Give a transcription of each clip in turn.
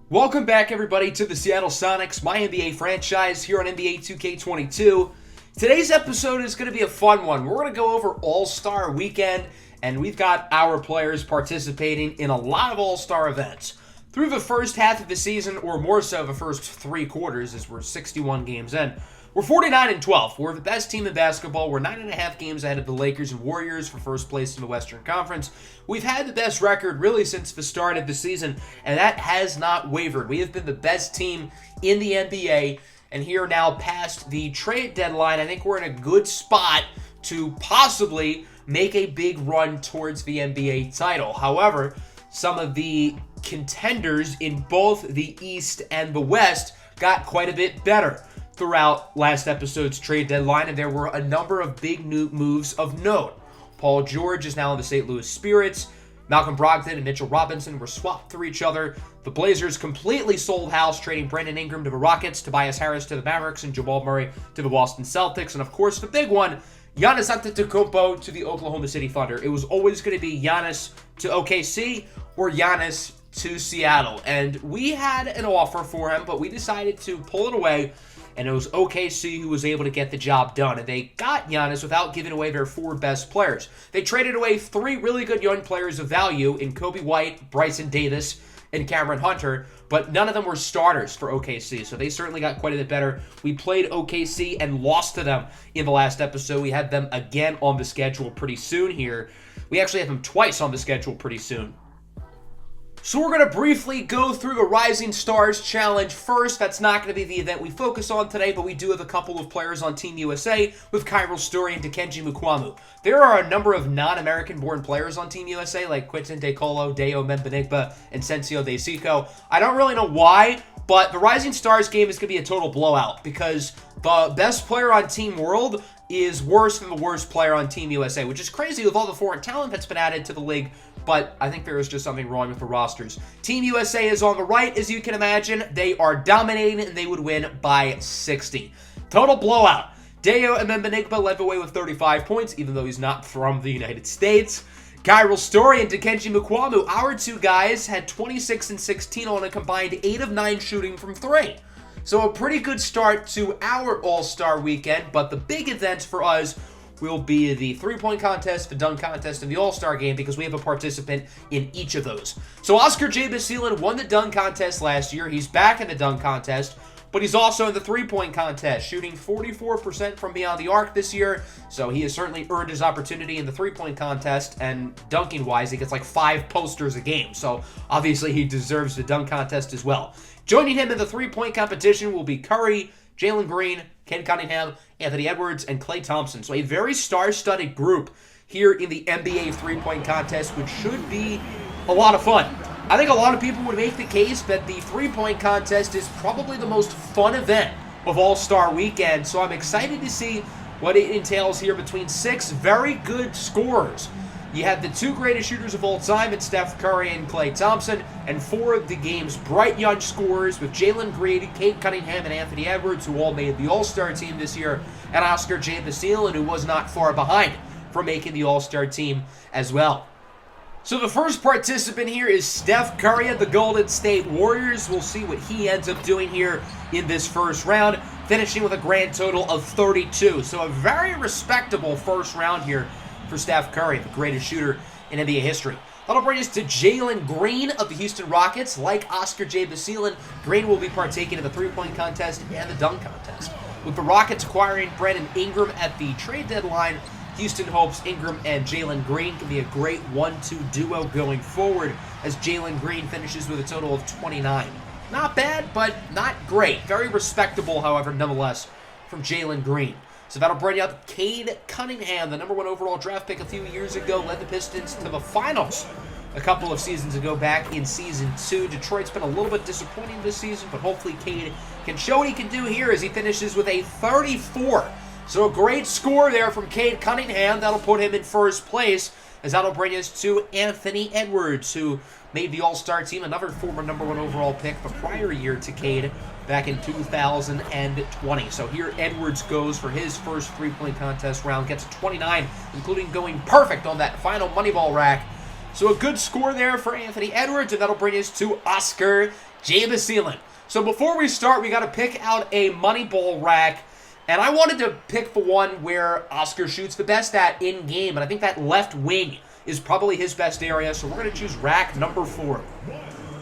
Welcome back, everybody, to the Seattle Sonics, MyNBA franchise here on NBA 2K22. Today's episode is going to be a fun one. We're going to go over All-Star Weekend, and we've got our players participating in a lot of All-Star events. Through the first half of the season, or more so the first three quarters, as we're 61 games in, we're 49-12. We're the best team in basketball. We're 9.5 games ahead of the Lakers and Warriors for first place in the Western Conference. We've had the best record really since the start of the season, and that has not wavered. We have been the best team in the NBA, and here now past the trade deadline, I think we're in a good spot to possibly make a big run towards the NBA title. However, some of the contenders in both the East and the West got quite a bit better throughout last episode's trade deadline, and there were a number of big new moves of note. Paul George is now in the St. Louis Spirits. Malcolm Brogdon and Mitchell Robinson were swapped for each other. The Blazers completely sold house, trading Brandon Ingram to the Rockets, Tobias Harris to the Mavericks, and Jamal Murray to the Boston Celtics. And of course, the big one, Giannis Antetokounmpo to the Oklahoma City Thunder. It was always going to be Giannis to OKC or Giannis to Seattle. And we had an offer for him, but we decided to pull it away. And it was OKC who was able to get the job done. And they got Giannis without giving away their four best players. They traded away three really good young players of value in Kobe White, Bryson Davis, and Cameron Hunter, but none of them were starters for OKC, so they certainly got quite a bit better. We played OKC and lost to them in the last episode. We had them again on the schedule pretty soon here. We actually have them twice on the schedule pretty soon. So we're going to briefly go through the Rising Stars Challenge first. That's not going to be the event we focus on today, but we do have a couple of players on Team USA with Kyril Story and Dikembe Mukuamu. There are a number of non-American born players on Team USA like Quinton De Colo, Deo Membenigba, and Sensio De Sico. I don't really know why, but the Rising Stars game is going to be a total blowout because the best player on Team World is worse than the worst player on Team USA, which is crazy with all the foreign talent that's been added to the league, but I think there is just something wrong with the rosters. Team USA is on the right, as you can imagine. They are dominating, and they would win by 60. Total blowout. Deo Membenigba led the way with 35 points, even though he's not from the United States. Kyril Story and Dikembe Mukuamu, our two guys, had 26 and 16 on a combined 8 of 9 shooting from 3. So a pretty good start to our All-Star Weekend, but the big events for us will be the three-point contest, the dunk contest, and the All-Star Game because we have a participant in each of those. So Oscar J. Basile won the dunk contest last year. He's back in the dunk contest, but he's also in the three-point contest, shooting 44% from beyond the arc this year. So he has certainly earned his opportunity in the three-point contest, and dunking-wise, he gets like 5 posters a game. So obviously he deserves the dunk contest as well. Joining him in the three-point competition will be Curry, Jalen Green, Ken Cunningham, Anthony Edwards, and Klay Thompson. So a very star-studded group here in the NBA three-point contest, which should be a lot of fun. I think a lot of people would make the case that the three-point contest is probably the most fun event of All-Star Weekend, so I'm excited to see what it entails here between 6 very good scorers. You have the 2 greatest shooters of all time in Steph Curry and Klay Thompson, and 4 of the game's bright young scorers with Jalen Green, Kate Cunningham, and Anthony Edwards, who all made the All-Star team this year, and Oscar J. Basile, who was not far behind from making the All-Star team as well. So the first participant here is Steph Curry of the Golden State Warriors. We'll see what he ends up doing here in this first round, finishing with a grand total of 32. So a very respectable first round here for Steph Curry, the greatest shooter in NBA history. That'll bring us to Jalen Green of the Houston Rockets. Like Oscar J. Basile, Green will be partaking in the three-point contest and the dunk contest. With the Rockets acquiring Brandon Ingram at the trade deadline, Houston hopes Ingram and Jalen Green can be a great 1-2 duo going forward as Jalen Green finishes with a total of 29. Not bad, but not great. Very respectable, however, nonetheless, from Jalen Green. So that'll bring up Cade Cunningham, the number 1 overall draft pick a few years ago, led the Pistons to the finals a couple of seasons ago back in Season 2. Detroit's been a little bit disappointing this season, but hopefully Cade can show what he can do here as he finishes with a 34. So a great score there from Cade Cunningham. That'll put him in first place, as that'll bring us to Anthony Edwards, who made the All-Star team, another former number 1 overall pick the prior year to Cade back in 2020. So here Edwards goes for his first three-point contest round, gets a 29, including going perfect on that final Moneyball rack. So a good score there for Anthony Edwards, and that'll bring us to Oscar Jay Baseelan. So before we start, we got to pick out a money ball rack. And I wanted to pick the one where Oscar shoots the best at in-game. And I think that left wing is probably his best area. So we're going to choose rack number 4.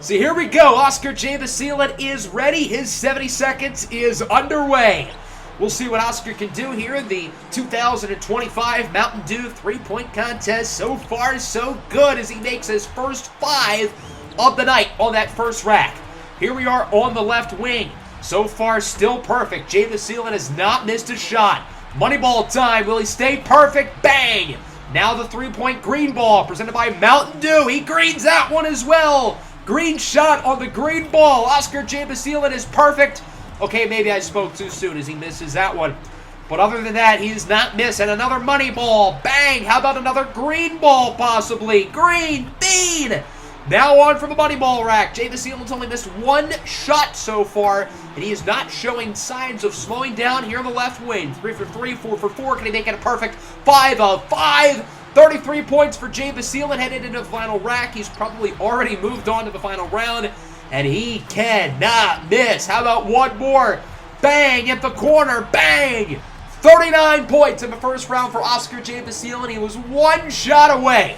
So here we go. Oscar Jay Baseelan is ready. His 70 seconds is underway. We'll see what Oscar can do here in the 2025 Mountain Dew 3-point contest. So far, so good as he makes his first 5 of the night on that first rack. Here we are on the left wing. So far, still perfect. Jay Baseelan has not missed a shot. Money ball time. Will he stay perfect? Bang! Now the 3-point green ball presented by Mountain Dew. He greens that one as well. Green shot on the green ball. Oscar Jay Baseelan is perfect. Okay, maybe I spoke too soon as he misses that one. But other than that, he is not missing. Another money ball. Bang! How about another green ball possibly? Green bean! Now on from the money ball rack. Jay Baseelan's only missed 1 shot so far, and he is not showing signs of slowing down here on the left wing. 3 for 3, 4 for 4. Can he make it a perfect 5 of 5? 33 points for Jay Baseelan headed into the final rack. He's probably already moved on to the final round, and he cannot miss. How about one more? Bang! At the corner. Bang! 39 points in the first round for Oscar Jay Baseelan. He was 1 shot away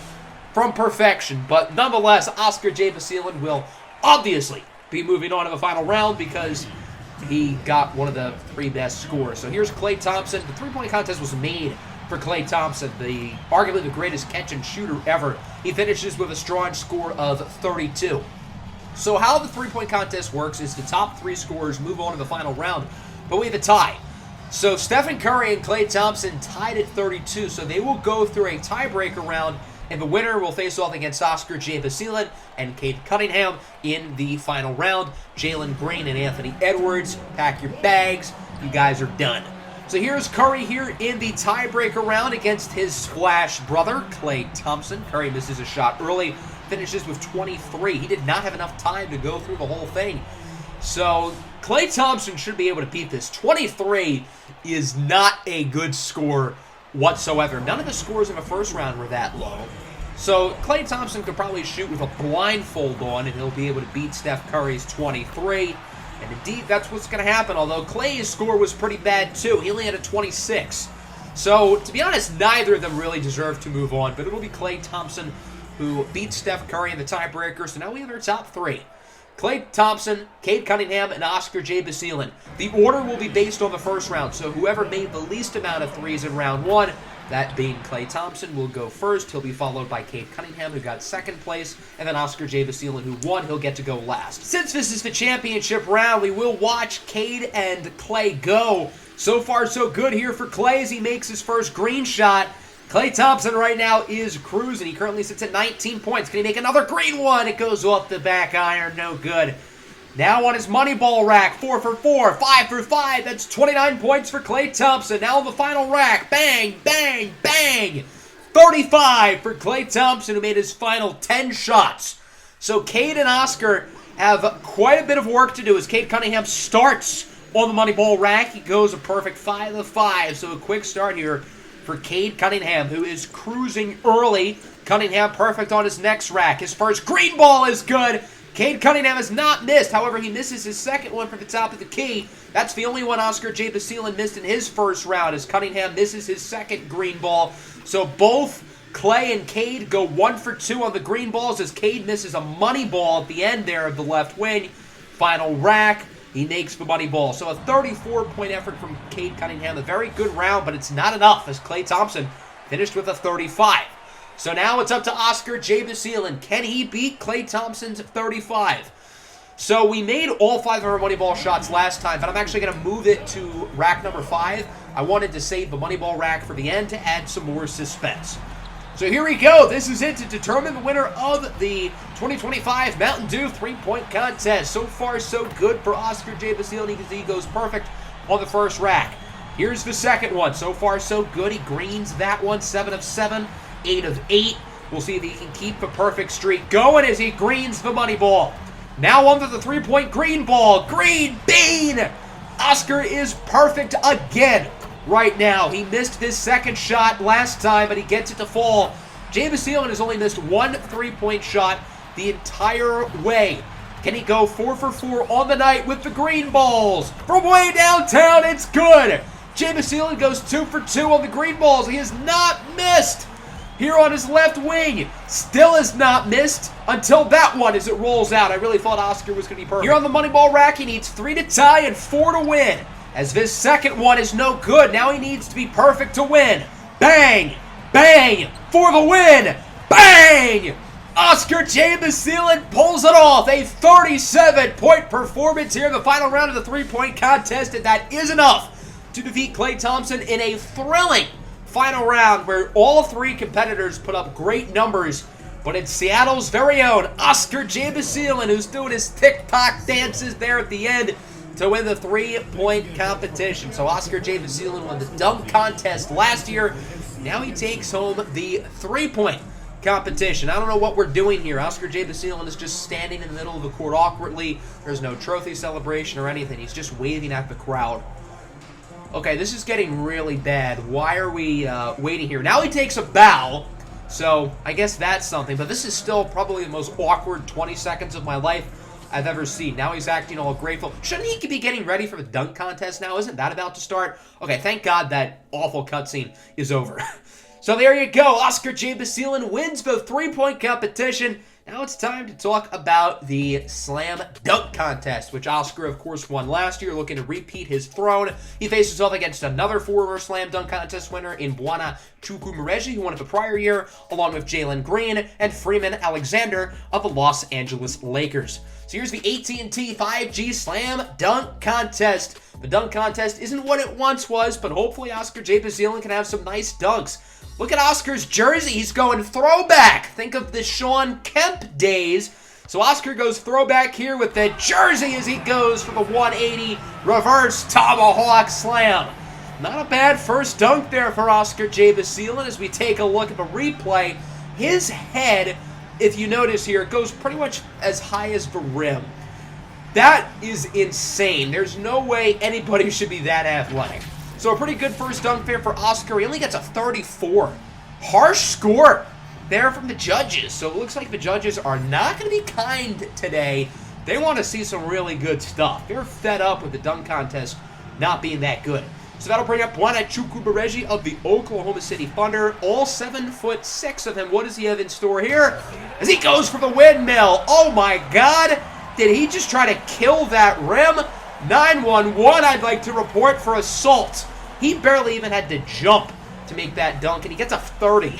from perfection, but nonetheless, Oscar Jay Baseelan will obviously be moving on to the final round because he got one of the 3 best scores. So here's Klay Thompson. The 3-point contest was made for Klay Thompson, arguably the greatest catch and shooter ever. He finishes with a strong score of 32. So how the 3-point contest works is the top 3 scorers move on to the final round, but we have a tie. So Stephen Curry and Klay Thompson tied at 32, so they will go through a tiebreaker round, and the winner will face off against Oscar Jay Baseelan and Cade Cunningham in the final round. Jalen Green and Anthony Edwards, pack your bags. You guys are done. So here's Curry here in the tiebreaker round against his splash brother, Klay Thompson. Curry misses a shot early, finishes with 23. He did not have enough time to go through the whole thing. So Klay Thompson should be able to beat this. 23 is not a good score whatsoever. None of the scores in the first round were that low. So Klay Thompson could probably shoot with a blindfold on, and he'll be able to beat Steph Curry's 23. And indeed, that's what's going to happen, although Klay's score was pretty bad too. He only had a 26. So, to be honest, neither of them really deserve to move on, but it'll be Klay Thompson who beats Steph Curry in the tiebreaker. So now we have our top 3. Klay Thompson, Cade Cunningham, and Oscar Jay Baseelan. The order will be based on the first round, so whoever made the least amount of 3s in round 1, that being Klay Thompson, will go first. He'll be followed by Cade Cunningham, who got 2nd place, and then Oscar Jay Baseelan, who won. He'll get to go last. Since this is the championship round, we will watch Cade and Klay go. So far, so good here for Klay as he makes his first green shot. Klay Thompson right now is cruising. He currently sits at 19 points. Can he make another green one? It goes off the back iron. No good. Now on his money ball rack. 4 for 4. 5 for 5. That's 29 points for Klay Thompson. Now on the final rack. Bang, bang, bang. 35 for Klay Thompson, who made his final 10 shots. So Cade and Oscar have quite a bit of work to do as Cade Cunningham starts on the money ball rack. He goes a perfect 5 of 5. So a quick start here for Cade Cunningham, who is cruising early. Cunningham perfect on his next rack. His first green ball is good. Cade Cunningham has not missed. However, he misses his second one from the top of the key. That's the only one Oscar Jay Baseelan missed in his first round, as Cunningham misses his second green ball. So both Klay and Cade go 1 for 2 on the green balls, as Cade misses a money ball at the end there of the left wing. Final rack. He makes the money ball. So a 34-point effort from Cade Cunningham. A very good round, but it's not enough as Klay Thompson finished with a 35. So now it's up to Oscar Jay Baseelan. Can he beat Klay Thompson's 35? So we made all 5 of our money ball shots last time, but I'm actually going to move it to rack number 5. I wanted to save the money ball rack for the end to add some more suspense. So here we go. This is it to determine the winner of the 2025 Mountain Dew 3-point contest. So far, so good for Oscar Jay Baseelan. He goes perfect on the first rack. Here's the second one. So far, so good. He greens that one. 7 of 7, 8 of 8. We'll see if he can keep the perfect streak going as he greens the money ball. Now onto the 3-point green ball. Green bean! Oscar is perfect again. Right now, he missed his second shot last time, but he gets it to fall. Jay Baseelan has only missed 1 3-point shot the entire way Can he go 4 for 4 on the night with the green balls? From way downtown, it's good. Jay Basilian goes 2 for 2 on the green balls. He has not missed. Here on his left wing, still has not missed until that one as it rolls out. I really thought Oscar was going to be perfect. Here on the money ball rack, he needs 3 to tie and 4 to win. As this second one is no good, now he needs to be perfect to win. Bang! Bang! For the win! Bang! Oscar J. Basilian pulls it off. A 37-point performance here in the final round of the three-point contest, and that is enough to defeat Klay Thompson in a thrilling final round where all three competitors put up great numbers. But it's Seattle's very own Oscar J. Basilian who's doing his TikTok dances there at the end to win the three-point competition. So Oscar J. Basilian won the dunk contest last year. Now he takes home the three-point competition. I don't know what we're doing here. Oscar J. Basilian is just standing in the middle of the court awkwardly. There's no trophy celebration or anything. He's just waving at the crowd. Okay, this is getting really bad. Why are we waiting here? Now he takes a bow, so I guess that's something. But this is still probably the most awkward 20 seconds of my life I've ever seen. Now he's acting all grateful. Shouldn't he be getting ready for the dunk contest now? Isn't that about to start? Okay, thank God that awful cutscene is over. So there you go. Oscar J. Basilian wins the three-point competition. Now it's time to talk about the Slam Dunk Contest, which Oscar, of course, won last year, looking to repeat his throne. He faces off against another former Slam Dunk Contest winner in Bwana Chukwumereji, who won it the prior year, along with Jalen Green and Freeman Alexander of the Los Angeles Lakers. So here's the AT&T 5G Slam Dunk Contest. The dunk contest isn't what it once was, but hopefully Oscar J. Basilian can have some nice dunks. Look at Oscar's jersey. He's going throwback. Think of the Sean Kemp days. So Oscar goes throwback here with the jersey as he goes for the 180 reverse tomahawk slam. Not a bad first dunk there for Oscar J. Basilian. As we take a look at the replay, his head, if you notice here, goes pretty much as high as the rim. That is insane. There's no way anybody should be that athletic. So a pretty good first dunk there for Oscar. He only gets a 34. Harsh score there from the judges. So it looks like the judges are not going to be kind today. They want to see some really good stuff. They're fed up with the dunk contest not being that good. So that'll bring up Bwana Chukwumereji of the Oklahoma City Thunder. All 7'6" of him. What does he have in store here? As he goes for the windmill. Oh my God. Did he just try to kill that rim? 911, I'd like to report for assault. He barely even had to jump to make that dunk, and he gets a 30.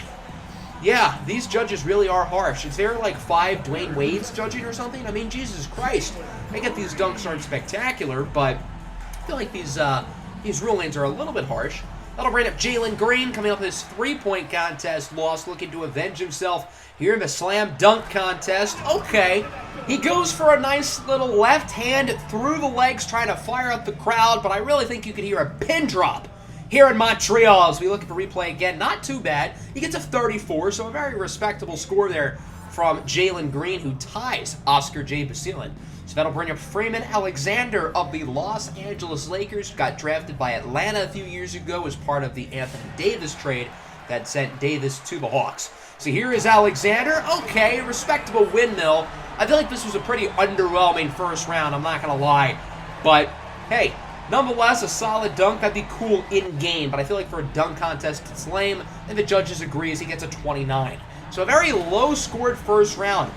Yeah, these judges really are harsh. Is there like 5 Dwayne Wades judging or something? I mean, Jesus Christ. I get these dunks aren't spectacular, but I feel like these rulings are a little bit harsh. That'll bring up Jalen Green coming up with his three-point contest loss, looking to avenge himself here in the slam dunk contest. Okay, he goes for a nice little left hand through the legs, trying to fire up the crowd, but I really think you could hear a pin drop here in Montreal. As we look at the replay again, not too bad. He gets a 34, so a very respectable score there from Jalen Green, who ties Oscar J. Basilian. So that'll bring up Freeman Alexander of the Los Angeles Lakers, got drafted by Atlanta a few years ago as part of the Anthony Davis trade that sent Davis to the Hawks. So here is Alexander. Okay, respectable windmill. I feel like this was a pretty underwhelming first round, I'm not going to lie. But, hey, nonetheless, a solid dunk. That'd be cool in-game, but I feel like for a dunk contest, it's lame, and the judges agree as he gets a 29. So a very low-scored first round.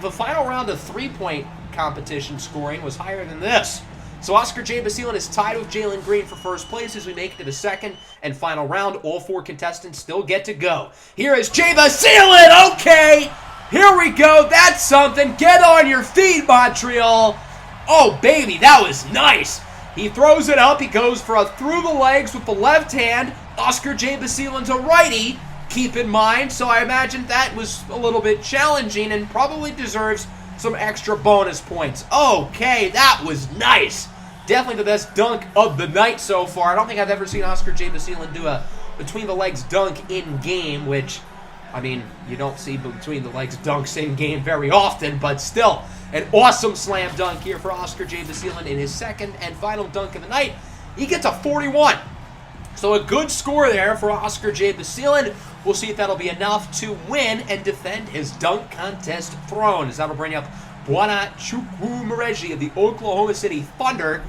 The final round of three-point competition scoring was higher than this. So Oscar J. Basilian is tied with Jalen Green for first place as we make it to the second and final round. All 4 contestants still get to go. Here is J. Basilian. Okay, here we go. That's something. Get on your feet, Montreal. Oh, baby, that was nice. He throws it up. He goes for a through the legs with the left hand. Oscar J. Basilian's a righty, keep in mind. So I imagine that was a little bit challenging and probably deserves some extra bonus points. Okay, that was nice. Definitely the best dunk of the night so far. I don't think I've ever seen Oscar J. Basilian do a between-the-legs dunk in-game, which, I mean, you don't see between-the-legs dunks in-game very often, but still, an awesome slam dunk here for Oscar J. Basilian in his second and final dunk of the night. He gets a 41. So a good score there for Oscar J. Basilian. We'll see if that'll be enough to win and defend his dunk contest throne. As that'll bring up Buona-Chukwuemeka of the Oklahoma City Thunder.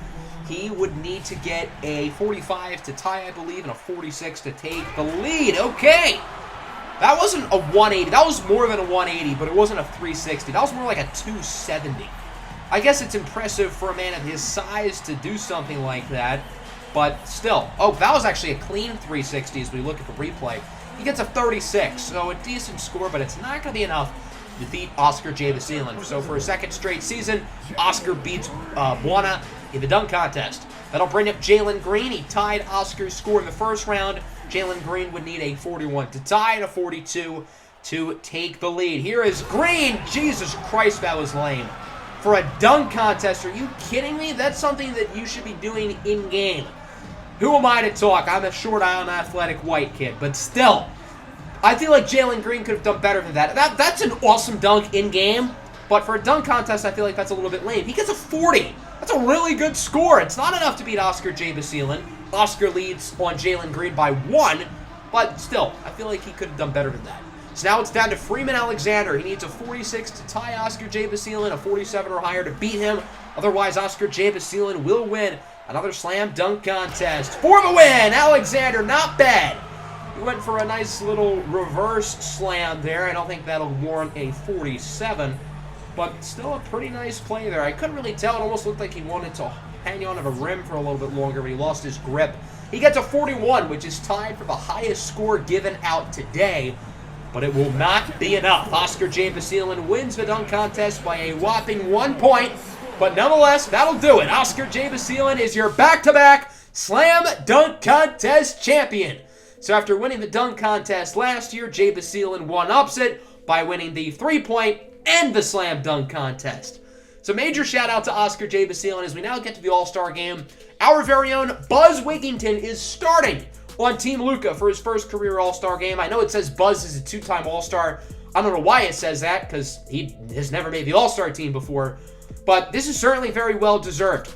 He would need to get a 45 to tie, I believe, and a 46 to take the lead. Okay. That wasn't a 180. That was more than a 180, but it wasn't a 360. That was more like a 270. I guess it's impressive for a man of his size to do something like that, but still. Oh, that was actually a clean 360 as we look at the replay. He gets a 36, so a decent score, but it's not going to be enough to defeat Oscar J. Basilian. So for a second straight season, Oscar beats Buona in the dunk contest. That'll bring up Jalen Green. He tied Oscar's score in the first round. Jalen Green would need a 41 to tie and a 42 to take the lead. Here is Green. Jesus Christ, that was lame. For a dunk contest, are you kidding me? That's something that you should be doing in-game. Who am I to talk? I'm a short, unathletic white kid, but still. I feel like Jalen Green could have done better than that. That's an awesome dunk in-game, but for a dunk contest, I feel like that's a little bit lame. He gets a 40. That's a really good score. It's not enough to beat Oscar J. Basilian. Oscar leads on Jalen Green by 1, but still, I feel like he could have done better than that. So now it's down to Freeman Alexander. He needs a 46 to tie Oscar J. Basilian, a 47 or higher to beat him. Otherwise, Oscar J. Basilian will win another slam dunk contest. For the win, Alexander, not bad. He went for a nice little reverse slam there. I don't think that'll warrant a 47, but still a pretty nice play there. I couldn't really tell. It almost looked like he wanted to hang on to the rim for a little bit longer, but he lost his grip. He gets a 41, which is tied for the highest score given out today, but it will not be enough. Oscar J. Basilian wins the dunk contest by a whopping 1 point, but nonetheless, that'll do it. Oscar J. Basilian is your back-to-back Slam Dunk Contest champion. So after winning the dunk contest last year, J. Basilian one-ups it by winning the 3-point and the slam dunk contest. So major shout out to Oscar J. Basilian as we now get to the All-Star game. Our very own Buzz Wigington is starting on Team Luka for his first career All-Star game. I know it says Buzz is a 2-time All-Star. I don't know why it says that because he has never made the All-Star team before. But this is certainly very well deserved.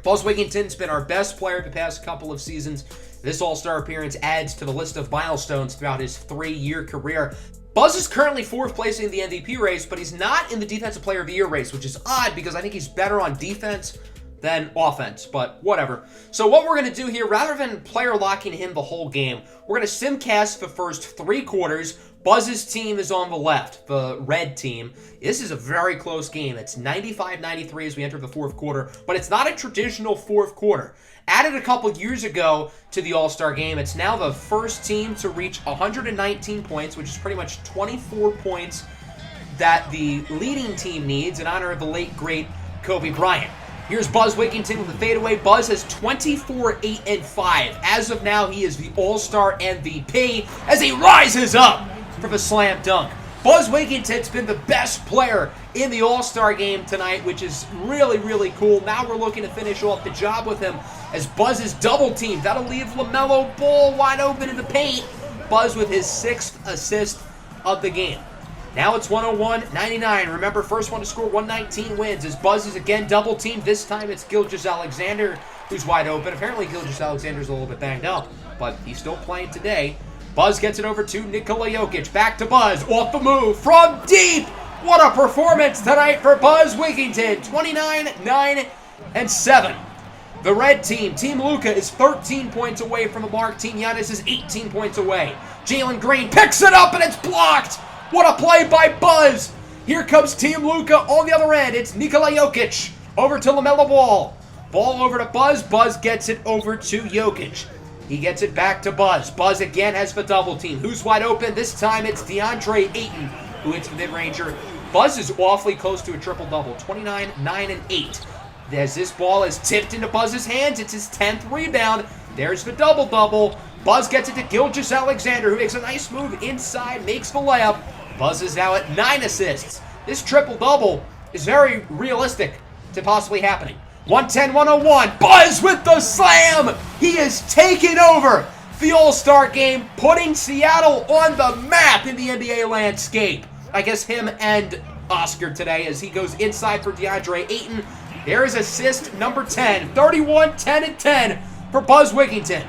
Buzz Wigington's been our best player the past couple of seasons. This All-Star appearance adds to the list of milestones throughout his 3-year career. Buzz is currently 4th place in the MVP race, but he's not in the Defensive Player of the Year race, which is odd because I think he's better on defense than offense, but whatever. So what we're going to do here, rather than player locking him the whole game, we're going to simcast the first 3 quarters. Buzz's team is on the left, the red team. This is a very close game. It's 95-93 as we enter the 4th quarter, but it's not a traditional 4th quarter. Added a couple years ago to the All-Star game, it's now the first team to reach 119 points, which is pretty much 24 points that the leading team needs in honor of the late, great Kobe Bryant. Here's Buzz Wigington with the fadeaway. Buzz has 24, 8, and 5. As of now, he is the All-Star MVP as he rises up for the slam dunk. Buzz Wigington's been the best player in the All-Star game tonight, which is really, really cool. Now we're looking to finish off the job with him as Buzz is double teamed. That'll leave LaMelo Ball wide open in the paint. Buzz with his 6th assist of the game. Now it's 101-99. Remember, first one to score 119 wins as Buzz is again double teamed. This time it's Gilgeous-Alexander who's wide open. Apparently Gilgeous-Alexander's a little bit banged up, but he's still playing today. Buzz gets it over to Nikola Jokic. Back to Buzz. Off the move from deep. What a performance tonight for Buzz Wigington. 29, 9, and 7. The red team, Team Luka, is 13 points away from the mark. Team Giannis is 18 points away. Jalen Green picks it up and it's blocked. What a play by Buzz. Here comes Team Luka on the other end. It's Nikola Jokic. Over to LaMelo Ball. Ball over to Buzz. Buzz gets it over to Jokic. He gets it back to Buzz. Buzz again has the double team. Who's wide open? This time it's DeAndre Ayton who hits the mid-ranger. Buzz is awfully close to a triple-double. 29, 9, and 8. As this ball is tipped into Buzz's hands, it's his 10th rebound. There's the double-double. Buzz gets it to Gilgeous-Alexander, who makes a nice move inside, makes the layup. Buzz is now at 9 assists. This triple-double is very realistic to possibly happening. 110-101. Buzz with the slam. He is taking over the All-Star game, putting Seattle on the map in the NBA landscape. I guess him and Oscar today as he goes inside for DeAndre Ayton. There is assist number 10. 31, 10, and 10 for Buzz Wigington.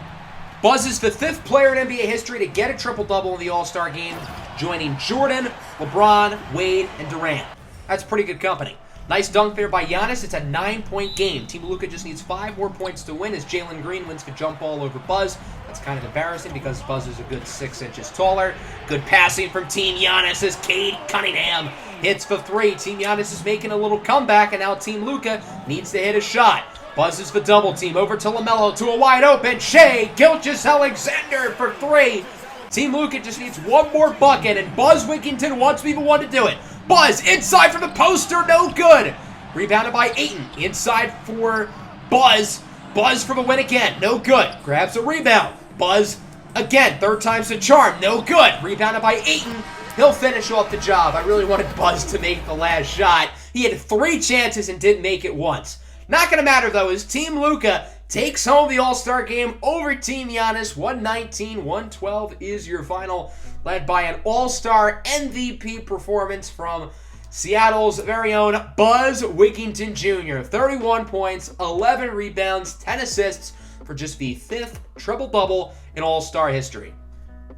Buzz is the 5th player in NBA history to get a triple-double in the All-Star game, joining Jordan, LeBron, Wade, and Durant. That's pretty good company. Nice dunk there by Giannis. It's a 9-point game. Team Luka just needs 5 more points to win as Jalen Green wins the jump ball over Buzz. That's kind of embarrassing because Buzz is a good 6 inches taller. Good passing from Team Giannis as Cade Cunningham hits for 3. Team Giannis is making a little comeback, and now Team Luka needs to hit a shot. Buzz is the double team over to LaMelo to a wide open Shai Gilgeous-Alexander for 3. Team Luka just needs one more bucket, and Buzz Wigginton wants to be the one to do it. Buzz inside for the poster, no good. Rebounded by Ayton, inside for Buzz. Buzz for the win again, no good. Grabs a rebound. Buzz again, third time's the charm, no good. Rebounded by Ayton. He'll finish off the job. I really wanted Buzz to make the last shot. He had 3 chances and didn't make it once. Not going to matter, though, as Team Luka takes home the All-Star game over Team Giannis. 119-112 is your final, led by an All-Star MVP performance from Seattle's very own Buzz Wigginton Jr. 31 points, 11 rebounds, 10 assists for just the 5th triple-double in All-Star history.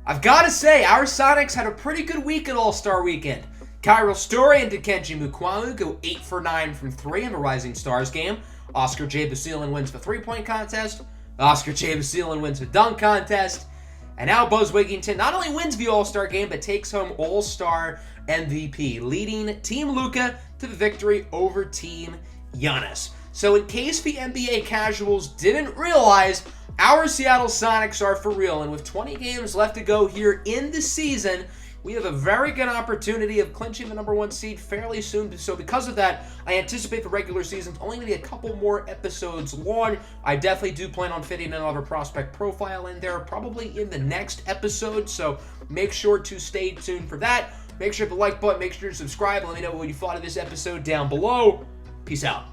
I've got to say, our Sonics had a pretty good week at All-Star Weekend. Kyril Story and Dikembe Mukuamu go 8 for 9 from 3 in the Rising Stars game. Oscar J. Basilin wins the 3-point contest. Oscar J. Basilin wins the dunk contest. And now Buzz Wigginton not only wins the All-Star game, but takes home All-Star MVP, leading Team Luka to the victory over Team Giannis. So in case the NBA casuals didn't realize, our Seattle Sonics are for real. And with 20 games left to go here in the season, we have a very good opportunity of clinching the number 1 seed fairly soon. So because of that, I anticipate the regular season's only going to be a couple more episodes long. I definitely do plan on fitting another prospect profile in there, probably in the next episode. So make sure to stay tuned for that. Make sure to hit the like button. Make sure to subscribe. Let me know what you thought of this episode down below. Peace out.